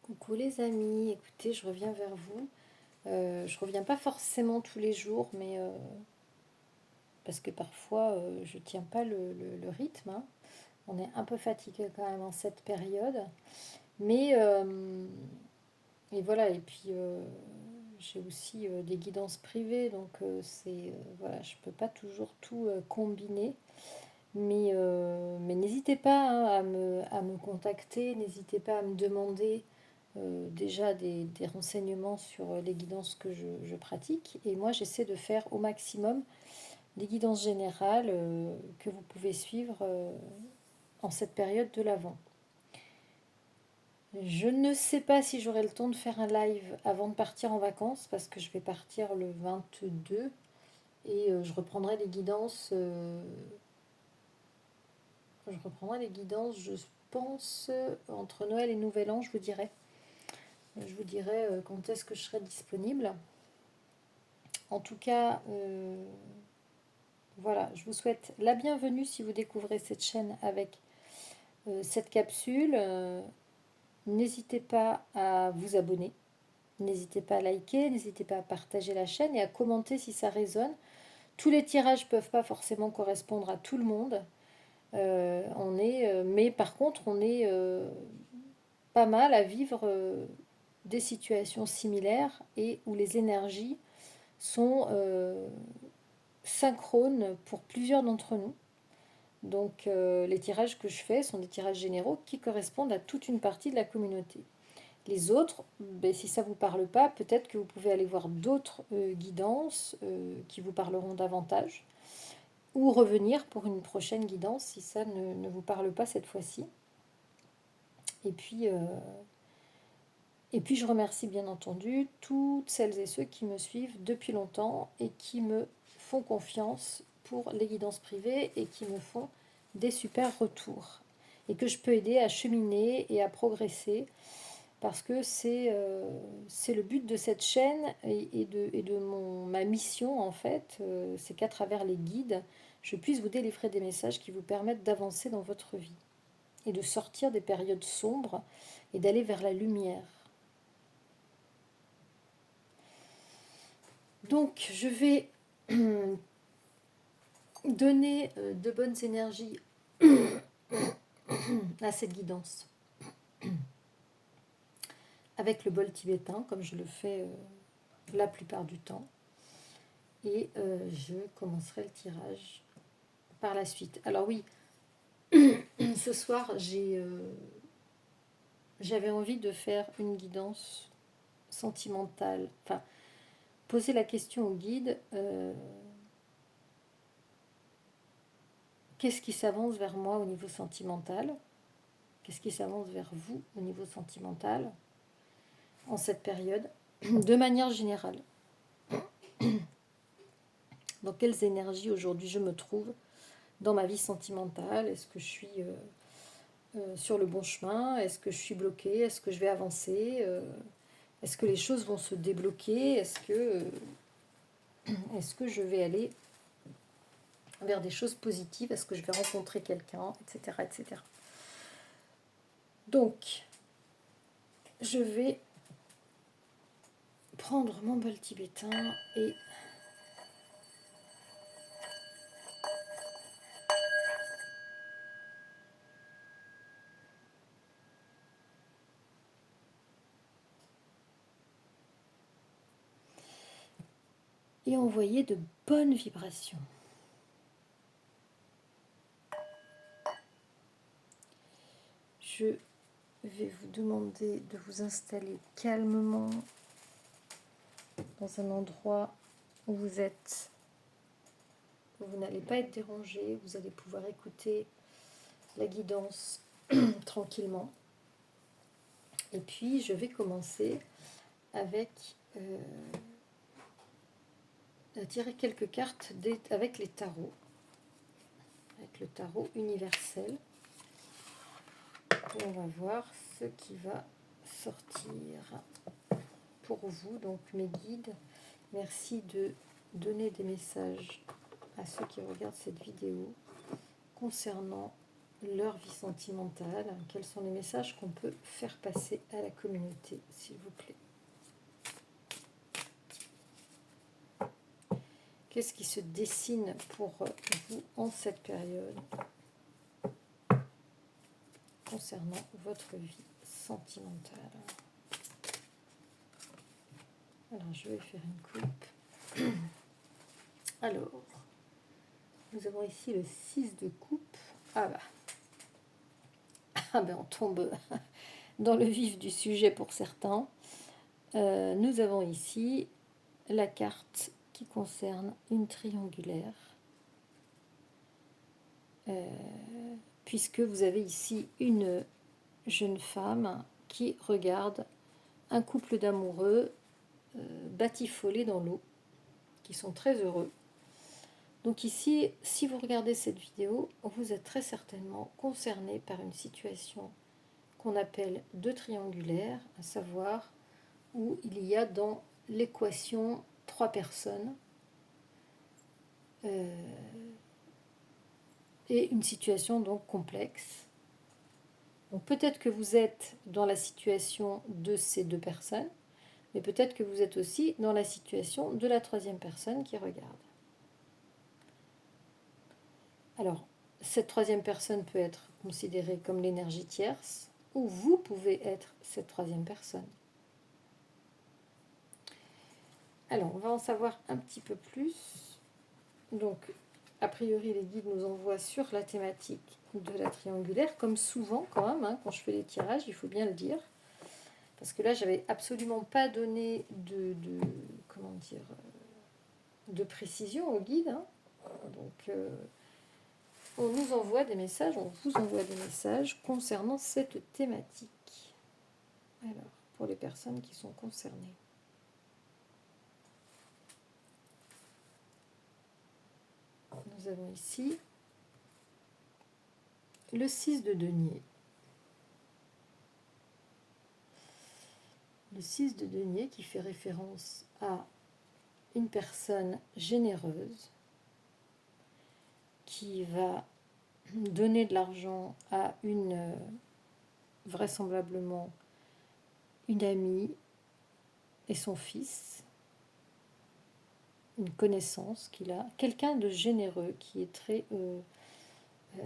Coucou les amis, écoutez, je reviens vers vous. Je reviens pas forcément tous les jours, mais parce que parfois je tiens pas le rythme, hein. On est un peu fatigué quand même en cette période, mais et voilà. Et puis j'ai aussi des guidances privées, donc voilà, je peux pas toujours tout combiner. Mais n'hésitez pas hein, à me contacter, n'hésitez pas à me demander déjà des renseignements sur les guidances que je pratique. Et moi, j'essaie de faire au maximum les guidances générales que vous pouvez suivre en cette période de l'Avent. Je ne sais pas si j'aurai le temps de faire un live avant de partir en vacances parce que je vais partir le 22 et je pense, entre Noël et Nouvel An, je vous dirai. Je vous dirai quand est-ce que je serai disponible. En tout cas, voilà, je vous souhaite la bienvenue si vous découvrez cette chaîne avec cette capsule. N'hésitez pas à vous abonner, n'hésitez pas à liker, n'hésitez pas à partager la chaîne et à commenter si ça résonne. Tous les tirages ne peuvent pas forcément correspondre à tout le monde. Mais par contre, on est pas mal à vivre des situations similaires et où les énergies sont synchrones pour plusieurs d'entre nous. Donc les tirages que je fais sont des tirages généraux qui correspondent à toute une partie de la communauté. Les autres, ben, si ça ne vous parle pas, peut-être que vous pouvez aller voir d'autres guidances qui vous parleront davantage ou revenir pour une prochaine guidance si ça ne vous parle pas cette fois-ci. Et puis, euh, et puis je remercie bien entendu toutes celles et ceux qui me suivent depuis longtemps et qui me font confiance pour les guidances privées et qui me font des super retours et que je peux aider à cheminer et à progresser parce que c'est le but de cette chaîne et de ma mission en fait, c'est qu'à travers les guides, je puisse vous délivrer des messages qui vous permettent d'avancer dans votre vie et de sortir des périodes sombres et d'aller vers la lumière. Donc, je vais donner de bonnes énergies à cette guidance avec le bol tibétain, comme je le fais la plupart du temps. Et je commencerai le tirage par la suite. Alors oui, ce soir, j'avais envie de faire une guidance sentimentale. Enfin, poser la question au guide. Qu'est-ce qui s'avance vers moi au niveau sentimental? Qu'est-ce qui s'avance vers vous au niveau sentimental en cette période? De manière générale, dans quelles énergies aujourd'hui je me trouve dans ma vie sentimentale? Est-ce que je suis sur le bon chemin? Est-ce que je suis bloquée? Est-ce que je vais avancer? Est-ce que les choses vont se débloquer? Est-ce que je vais aller vers des choses positives? Est-ce que je vais rencontrer quelqu'un? Etc. etc. Donc, je vais prendre mon bol tibétain et envoyer de bonnes vibrations. Je vais vous demander de vous installer calmement dans un endroit où vous n'allez pas être dérangé, vous allez pouvoir écouter la guidance tranquillement. Et puis je vais commencer avec à tirer quelques cartes avec les tarots, avec le tarot universel. Et on va voir ce qui va sortir pour vous, donc mes guides. Merci de donner des messages à ceux qui regardent cette vidéo concernant leur vie sentimentale. Quels sont les messages qu'on peut faire passer à la communauté, s'il vous plaît? Qu'est-ce qui se dessine pour vous en cette période concernant votre vie sentimentale? Alors, je vais faire une coupe. Alors, nous avons ici le 6 de coupe. Ah bah, on tombe dans le vif du sujet pour certains. Nous avons ici la carte qui concerne une triangulaire. Puisque vous avez ici une jeune femme qui regarde un couple d'amoureux batifolés dans l'eau, qui sont très heureux. Donc ici, si vous regardez cette vidéo, vous êtes très certainement concerné par une situation qu'on appelle de triangulaire, à savoir où il y a dans l'équation 3 personnes et une situation donc complexe. Donc peut-être que vous êtes dans la situation de ces 2 personnes, mais peut-être que vous êtes aussi dans la situation de la 3e personne qui regarde. Alors, cette 3e personne peut être considérée comme l'énergie tierce, ou vous pouvez être cette 3e personne. Alors, on va en savoir un petit peu plus. Donc, a priori, les guides nous envoient sur la thématique de la triangulaire, comme souvent quand même, quand je fais les tirages, il faut bien le dire. Parce que là, j'avais absolument pas donné de précision au guide. Donc, on nous envoie des messages, on vous envoie des messages concernant cette thématique. Alors, pour les personnes qui sont concernées. Nous avons ici le 6 de denier. Le 6 de denier qui fait référence à une personne généreuse qui va donner de l'argent à vraisemblablement une amie et son fils, une connaissance qu'il a, quelqu'un de généreux qui est très... et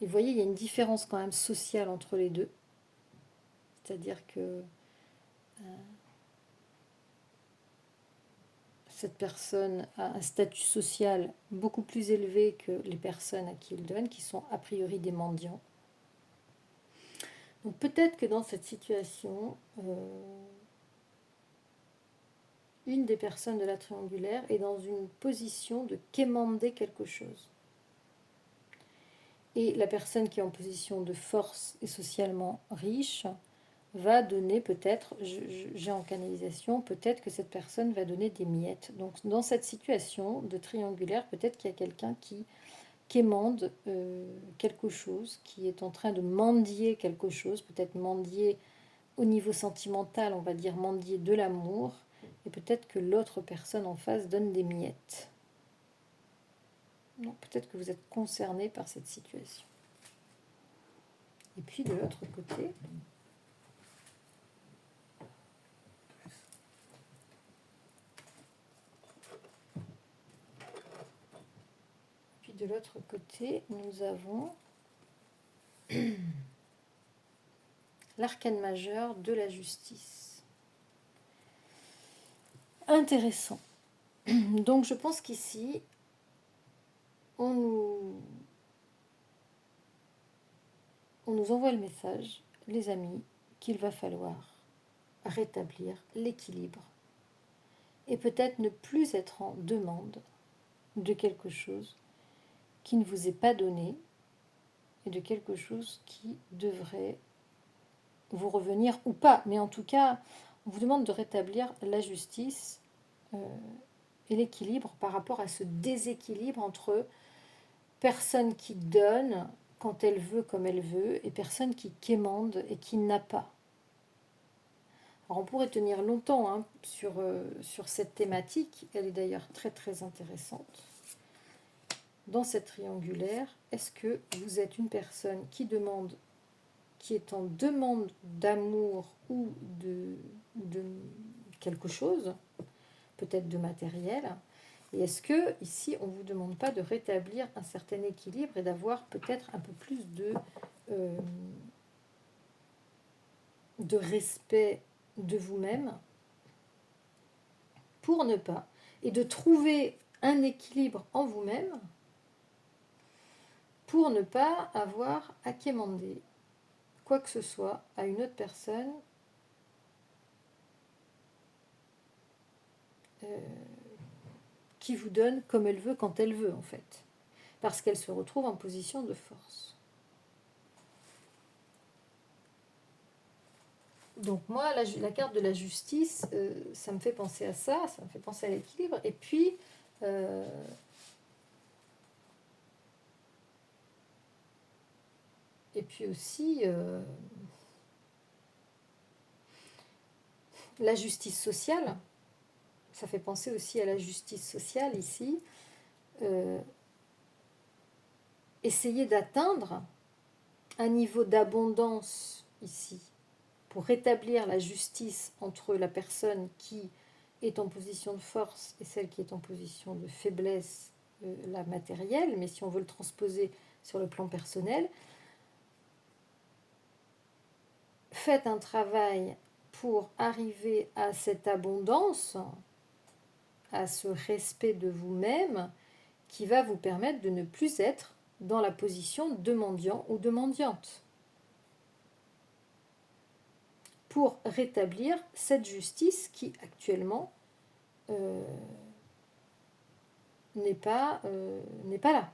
vous voyez, il y a une différence quand même sociale entre les deux. C'est-à-dire que cette personne a un statut social beaucoup plus élevé que les personnes à qui il donne, qui sont a priori des mendiants. Donc peut-être que dans cette situation, une des personnes de la triangulaire est dans une position de quémander quelque chose. Et la personne qui est en position de force et socialement riche va donner peut-être, j'ai en canalisation, peut-être que cette personne va donner des miettes. Donc dans cette situation de triangulaire, peut-être qu'il y a quelqu'un qui quémande quelque chose, qui est en train de mendier quelque chose, peut-être mendier au niveau sentimental, on va dire mendier de l'amour, et peut-être que l'autre personne en face donne des miettes. Donc peut-être que vous êtes concerné par cette situation. Et puis de l'autre côté, nous avons l'arcane majeur de la justice. Intéressant. Donc je pense qu'ici, on nous envoie le message, les amis, qu'il va falloir rétablir l'équilibre et peut-être ne plus être en demande de quelque chose qui ne vous est pas donné et de quelque chose qui devrait vous revenir ou pas. Mais en tout cas, on vous demande de rétablir la justice et l'équilibre par rapport à ce déséquilibre entre personne qui donne quand elle veut, comme elle veut, et personne qui quémande et qui n'a pas. Alors on pourrait tenir longtemps sur cette thématique, elle est d'ailleurs très très intéressante. dans cette triangulaire, est-ce que vous êtes une personne qui est en demande d'amour ou de quelque chose, peut-être de matériel, et est-ce que ici on ne vous demande pas de rétablir un certain équilibre et d'avoir peut-être un peu plus de respect de vous-même pour ne pas, et de trouver un équilibre en vous-même pour ne pas avoir à quémander quoi que ce soit à une autre personne qui vous donne comme elle veut quand elle veut en fait, parce qu'elle se retrouve en position de force. Donc moi, la carte de la justice, ça me fait penser à ça me fait penser à l'équilibre, et puis aussi la justice sociale, ça fait penser aussi à la justice sociale ici, essayer d'atteindre un niveau d'abondance ici, pour rétablir la justice entre la personne qui est en position de force et celle qui est en position de faiblesse, la matérielle, mais si on veut le transposer sur le plan personnel, faites un travail pour arriver à cette abondance, à ce respect de vous-même qui va vous permettre de ne plus être dans la position de mendiant ou de mendiante, pour rétablir cette justice qui actuellement n'est pas là.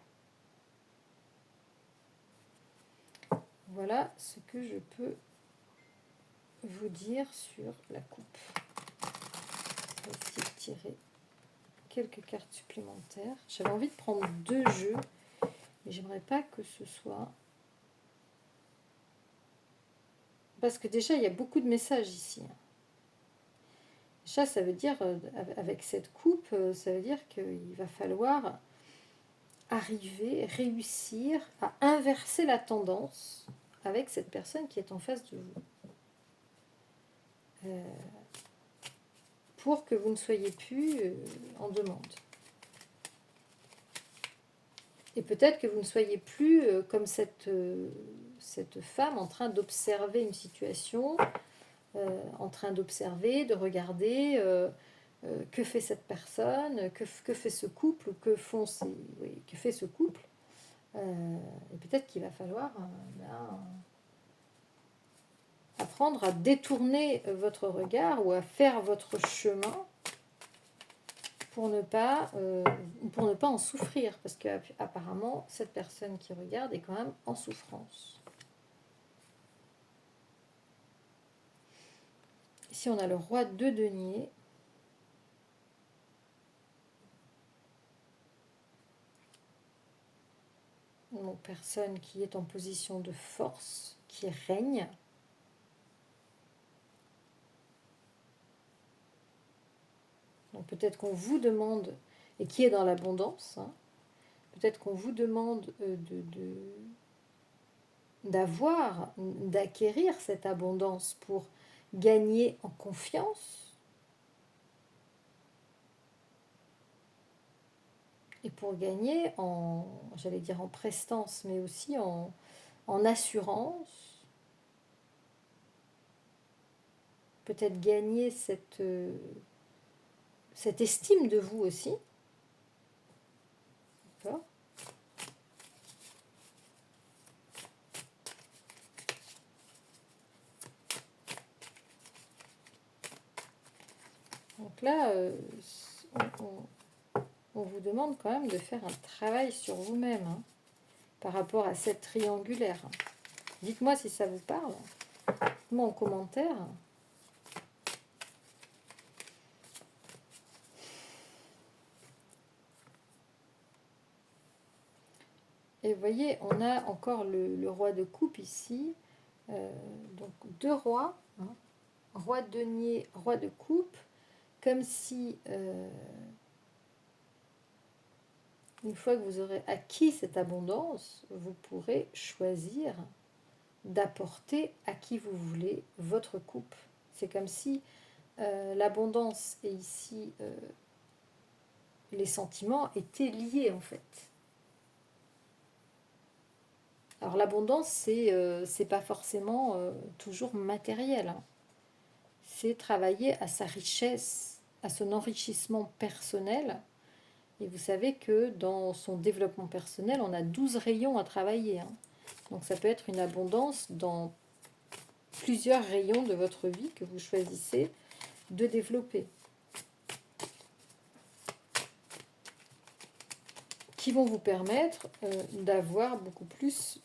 Voilà ce que je peux vous dire sur la coupe. Je vais essayer de tirer quelques cartes supplémentaires. J'avais envie de prendre 2 jeux, mais j'aimerais pas que ce soit... Parce que déjà, il y a beaucoup de messages ici. Ça veut dire, avec cette coupe, ça veut dire qu'il va falloir arriver, réussir à inverser la tendance avec cette personne qui est en face de vous. Pour que vous ne soyez plus en demande. Et peut-être que vous ne soyez plus comme cette femme en train d'observer une situation, en train d'observer, de regarder que fait cette personne, que fait ce couple, ou que fait ce couple. Et peut-être qu'il va falloir apprendre à détourner votre regard ou à faire votre chemin pour ne pas en souffrir, parce qu'apparemment cette personne qui regarde est quand même en souffrance. Ici on a le roi de denier, donc personne qui est en position de force, qui règne. Donc peut-être qu'on vous demande, et qui est dans l'abondance, peut-être qu'on vous demande d'acquérir cette abondance pour gagner en confiance et pour gagner en prestance, mais aussi en assurance. Peut-être gagner cette estime de vous aussi. D'accord ? Donc là, on vous demande quand même de faire un travail sur vous-même par rapport à cette triangulaire. Dites-moi si ça vous parle. Dites-moi en commentaire. Et vous voyez, on a encore le roi de coupe ici. Donc 2 rois. Roi de denier, roi de coupe. Comme si Une fois que vous aurez acquis cette abondance, vous pourrez choisir d'apporter à qui vous voulez votre coupe. C'est comme si l'abondance et ici les sentiments étaient liés en fait. Alors l'abondance, c'est pas forcément toujours matériel, hein. C'est travailler à sa richesse, à son enrichissement personnel. Et vous savez que dans son développement personnel, on a 12 rayons à travailler, hein. Donc ça peut être une abondance dans plusieurs rayons de votre vie que vous choisissez de développer, qui vont vous permettre d'avoir beaucoup plus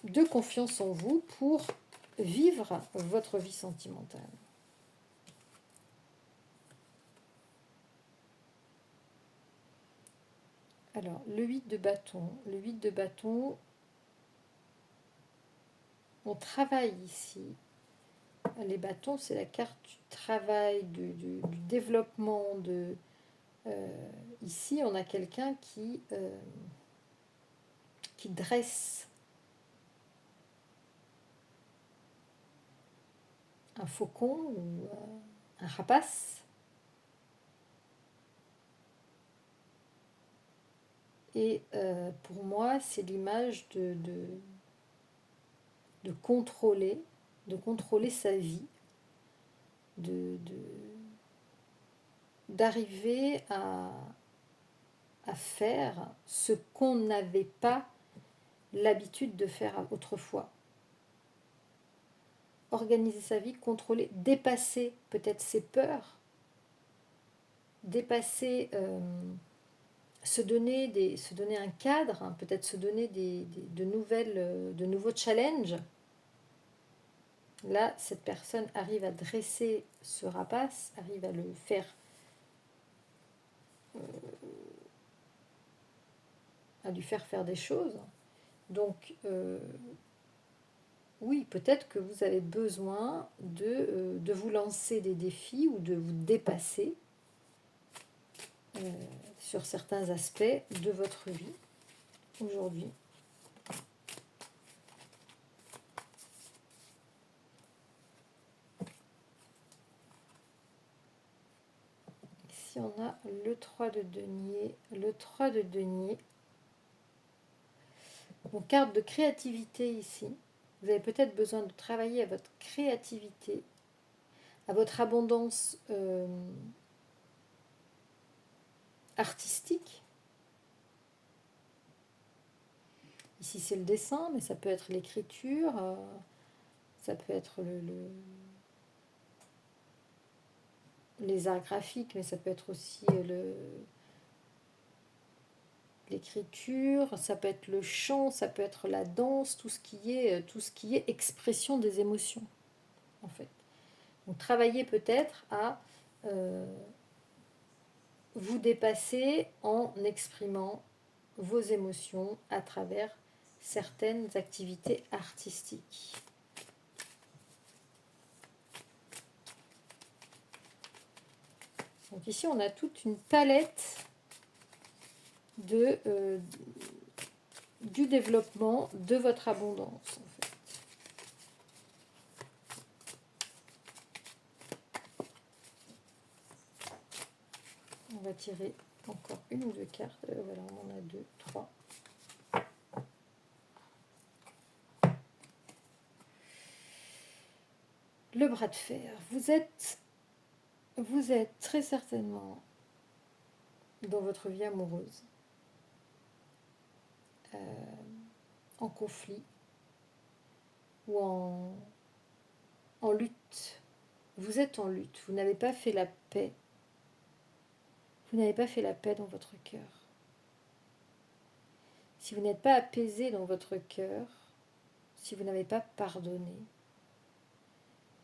de confiance en vous pour vivre votre vie sentimentale. Alors, le 8 de bâton. Le 8 de bâton, on travaille ici. Les bâtons, c'est la carte du travail, du développement. Ici, on a quelqu'un qui dresse un faucon ou un rapace. Et pour moi, c'est l'image de contrôler sa vie, d'arriver à faire ce qu'on n'avait pas l'habitude de faire autrefois. Organiser sa vie, contrôler, dépasser peut-être ses peurs, dépasser, se donner un cadre, hein, peut-être se donner de nouveaux challenges. Là, cette personne arrive à dresser ce rapace, arrive à le faire à lui faire des choses. Donc, oui, peut-être que vous avez besoin de vous lancer des défis ou de vous dépasser sur certains aspects de votre vie aujourd'hui. Ici, on a le 3 de denier. Le 3 de denier. Donc, carte de créativité ici. Vous avez peut-être besoin de travailler à votre créativité, à votre abondance artistique. Ici, c'est le dessin, mais ça peut être l'écriture, ça peut être les arts graphiques, mais ça peut être aussi l'écriture, ça peut être le chant, ça peut être la danse, tout ce qui est expression des émotions, en fait. Donc, travaillez peut-être à vous dépasser en exprimant vos émotions à travers certaines activités artistiques. Donc ici, on a toute une palette du développement de votre abondance, en fait. On va tirer encore une ou deux cartes. Voilà, on en a 2, 3. Le bras de fer. Vous êtes très certainement dans votre vie amoureuse en conflit ou en lutte. Vous êtes en lutte, vous n'avez pas fait la paix. Vous n'avez pas fait la paix dans votre cœur. Si vous n'êtes pas apaisé dans votre cœur, si vous n'avez pas pardonné,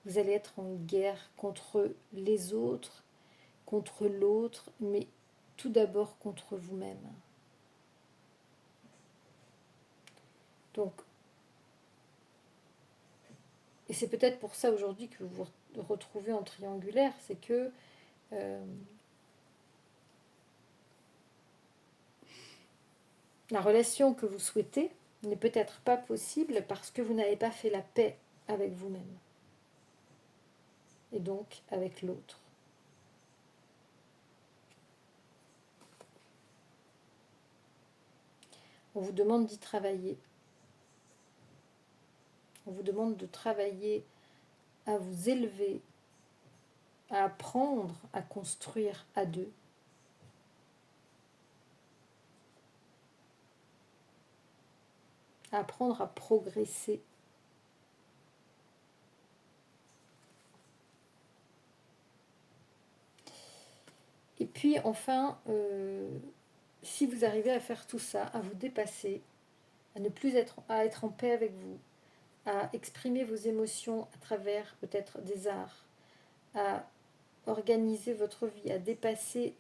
vous allez être en guerre contre les autres, contre l'autre, mais tout d'abord contre vous-même. Donc, et c'est peut-être pour ça aujourd'hui que vous vous retrouvez en triangulaire, c'est que La relation que vous souhaitez n'est peut-être pas possible parce que vous n'avez pas fait la paix avec vous-même et donc avec l'autre. On vous demande d'y travailler. On vous demande de travailler à vous élever, à apprendre à construire à deux. À apprendre à progresser. Et puis enfin, si vous arrivez à faire tout ça, à vous dépasser, à ne plus être en paix avec vous, à exprimer vos émotions à travers peut-être des arts, à organiser votre vie, à dépasser,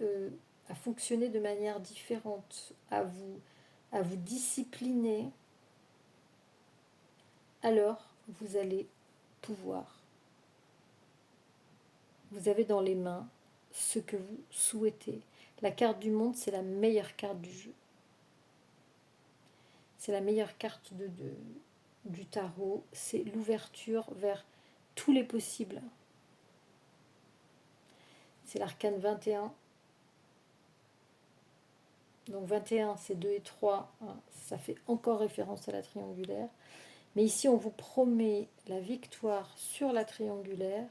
à fonctionner de manière différente, à vous discipliner, alors vous allez pouvoir. Vous avez dans les mains ce que vous souhaitez. La carte du monde, c'est la meilleure carte du jeu. C'est la meilleure carte du tarot. C'est l'ouverture vers tous les possibles. C'est l'arcane 21. Donc 21, c'est 2 et 3. Hein, ça fait encore référence à la triangulaire. Mais ici, on vous promet la victoire sur la triangulaire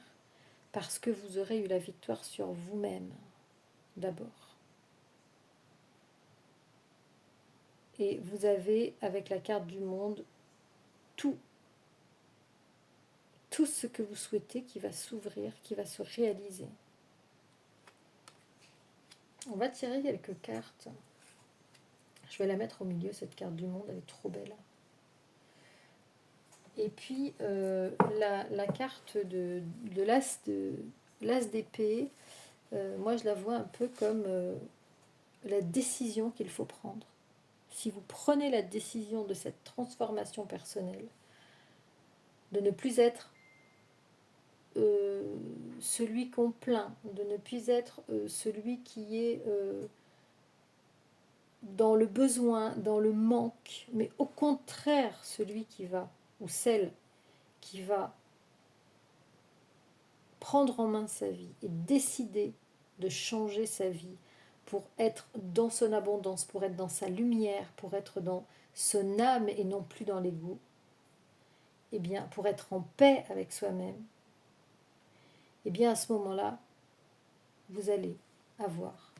parce que vous aurez eu la victoire sur vous-même, d'abord. Et vous avez, avec la carte du monde, tout ce que vous souhaitez qui va s'ouvrir, qui va se réaliser. On va tirer quelques cartes. Je vais la mettre au milieu, cette carte du monde, elle est trop belle. Et puis, la carte de l'as d'épée, moi je la vois un peu comme la décision qu'il faut prendre. Si vous prenez la décision de cette transformation personnelle, de ne plus être celui qu'on plaint, de ne plus être celui qui est dans le besoin, dans le manque, mais au contraire celui qui va, ou celle qui va prendre en main sa vie et décider de changer sa vie pour être dans son abondance, pour être dans sa lumière, pour être dans son âme et non plus dans l'ego, et bien pour être en paix avec soi-même, et bien à ce moment-là, vous allez avoir.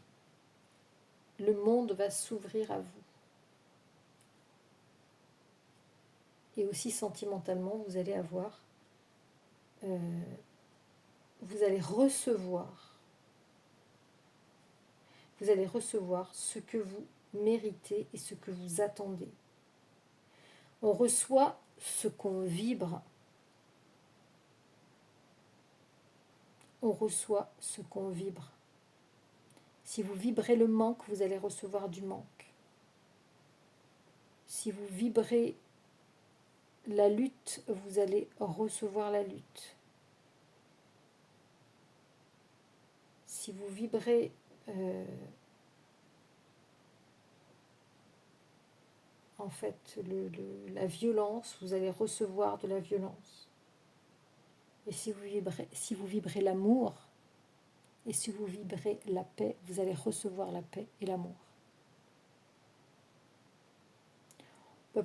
Le monde va s'ouvrir à vous. Et aussi sentimentalement, vous allez avoir, vous allez recevoir ce que vous méritez et ce que vous attendez. On reçoit ce qu'on vibre. On reçoit ce qu'on vibre. Si vous vibrez le manque, vous allez recevoir du manque. Si vous vibrez la lutte, vous allez recevoir la lutte. Si vous vibrez en fait la violence, vous allez recevoir de la violence. Et si vous vibrez l'amour, et si vous vibrez la paix, vous allez recevoir la paix et l'amour.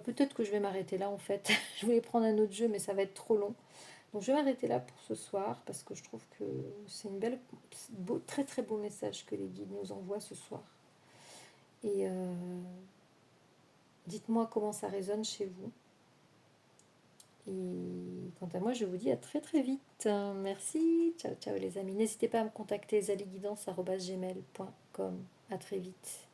Peut-être que je vais m'arrêter là en fait. Je voulais prendre un autre jeu, mais ça va être trop long. Donc je vais m'arrêter là pour ce soir, parce que je trouve que c'est une très très beau message que les guides nous envoient ce soir. Et dites-moi comment ça résonne chez vous. Et quant à moi, je vous dis à très très vite. Merci. Ciao ciao les amis. N'hésitez pas à me contacter zaligguidance@gmail.com. À très vite.